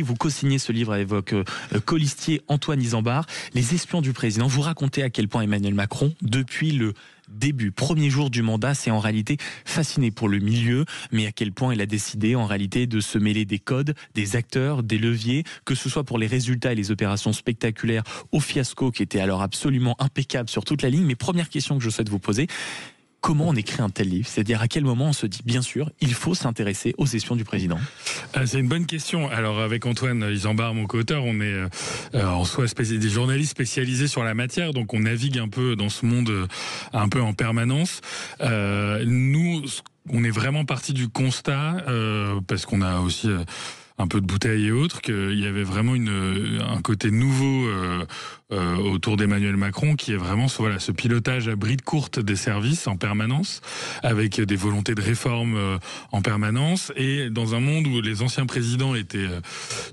Vous co-signez ce livre avec votre colistier Antoine Isambard, Les espions du président. Vous racontez à quel point Emmanuel Macron, depuis le début, premier jour du mandat, s'est en réalité fasciné pour le milieu, mais à quel point il a décidé en réalité de se mêler des codes, des acteurs, des leviers, que ce soit pour les résultats et les opérations spectaculaires au fiasco qui était alors absolument impeccable sur toute la ligne. Mais première question que je souhaite vous poser, comment on écrit un tel livre? C'est-à-dire à quel moment on se dit, bien sûr, il faut s'intéresser aux espions du président? C'est une bonne question. Alors avec Antoine Isambard, mon co-auteur, on est en soi des journalistes spécialisés sur la matière, donc on navigue un peu dans ce monde un peu en permanence. Nous, on est vraiment parti du constat, parce qu'on a aussi un peu de bouteilles et autres, qu'il y avait vraiment un côté nouveau autour d'Emmanuel Macron, qui est vraiment ce pilotage à bride courte des services en permanence, avec des volontés de réforme en permanence, et dans un monde où les anciens présidents étaient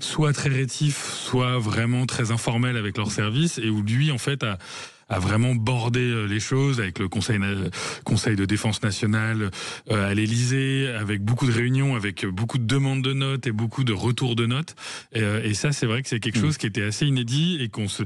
soit très rétifs, soit vraiment très informels avec leurs services, et où lui, en fait, a vraiment bordé les choses avec le Conseil de défense nationale à l'Élysée, avec beaucoup de réunions, avec beaucoup de demandes de notes et beaucoup de retours de notes. Et ça, c'est vrai que c'est quelque chose qui était assez inédit et qu'on s'est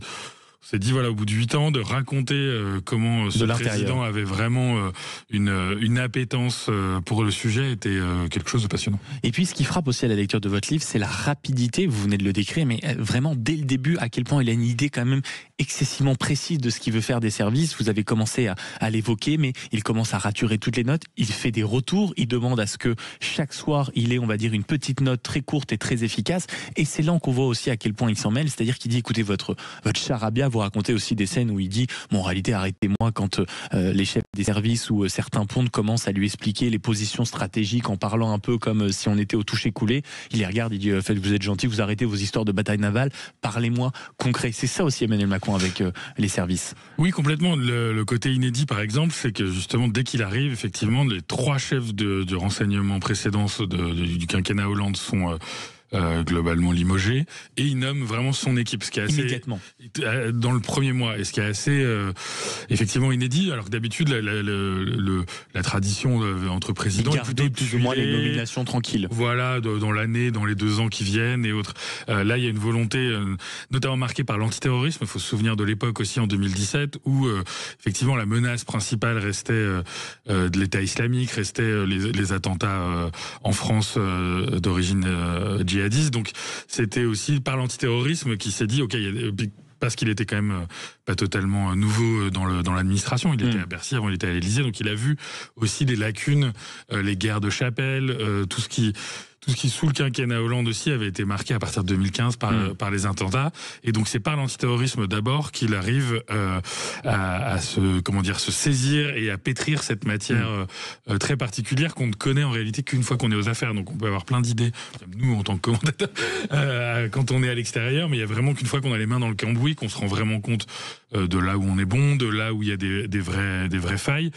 dit, voilà, au bout de 8 ans, de raconter comment ce président avait vraiment une appétence pour le sujet était quelque chose de passionnant. Et puis, ce qui frappe aussi à la lecture de votre livre, c'est la rapidité, vous venez de le décrire, mais vraiment, dès le début, à quel point il a une idée quand même excessivement précise de ce qu'il veut faire des services. Vous avez commencé à l'évoquer, mais il commence à raturer toutes les notes, il fait des retours, il demande à ce que chaque soir, il ait, on va dire, une petite note très courte et très efficace, et c'est là qu'on voit aussi à quel point il s'en mêle, c'est-à-dire qu'il dit, écoutez, votre charabia, vous racontez aussi des scènes où il dit, bon, en réalité, arrêtez-moi quand les chefs des services ou certains pontes commencent à lui expliquer les positions stratégiques en parlant un peu comme si on était au toucher-coulé. Il les regarde, il dit, faites, vous êtes gentil, vous arrêtez vos histoires de bataille navale, parlez-moi concret. C'est ça aussi Emmanuel Macron avec les services. Oui, complètement. Le côté inédit, par exemple, c'est que justement, dès qu'il arrive, effectivement, les 3 chefs de renseignement précédents du quinquennat Hollande sont globalement limogé, et il nomme vraiment son équipe, ce qui est assez immédiatement dans le premier mois, et ce qui est assez effectivement inédit, alors que d'habitude la tradition entre présidents est plutôt plus ou moins les nominations tranquilles. Voilà, dans l'année, dans les 2 ans qui viennent et autres. Là, il y a une volonté notamment marquée par l'antiterrorisme. Il faut se souvenir de l'époque aussi en 2017 où effectivement la menace principale restait de l'État islamique, restait les attentats en France d'origine djihadiste. Donc c'était aussi par l'antiterrorisme qui s'est dit, ok, parce qu'il était quand même pas totalement nouveau dans l'administration, il était à Bercy avant, il était à l'Élysée, donc il a vu aussi des lacunes, les guerres de chapelle, tout ce qui sous le quinquennat Hollande aussi avait été marqué à partir de 2015 par les attentats, et donc c'est par l'antiterrorisme d'abord qu'il arrive à se saisir et à pétrir cette matière très particulière qu'on ne connaît en réalité qu'une fois qu'on est aux affaires. Donc on peut avoir plein d'idées, nous en tant que commentateurs, quand on est à l'extérieur, mais il y a vraiment qu'une fois qu'on a les mains dans le cambouis qu'on se rend vraiment compte de là où on est bon, de là où il y a des vraies failles.